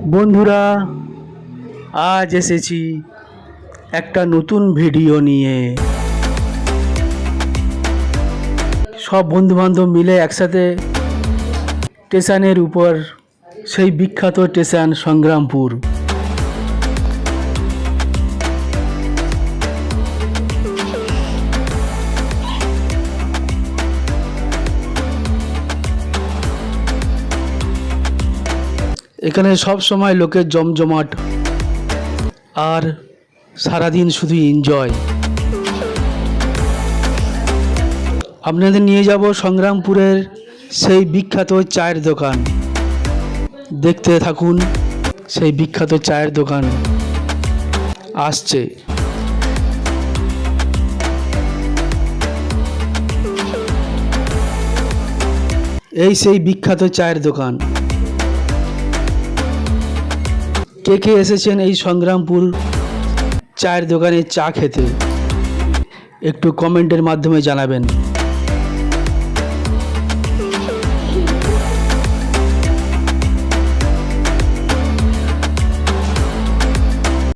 বন্ধুরা, আজ এসেছি একটা নতুন ভিডিও নিয়ে। সব বন্ধুবান্ধব মিলে একসাথে স্টেশনের উপর, সেই বিখ্যাত স্টেশন সংগ্রামপুর। এখানে সব সময় লোকের জমজমাট, আর সারাদিন শুধু এনজয়। আপনাদের নিয়ে যাব সংগ্রামপুরের সেই বিখ্যাত চায়ের দোকান। দেখতে থাকুন, সেই বিখ্যাত চায়ের দোকান আসছে। এই সেই বিখ্যাত চায়ের দোকান। কে কে এসেছেন এই সংগ্রামপুর চায়ের দোকানে চা খেতে, একটু কমেন্টের মাধ্যমে জানাবেন।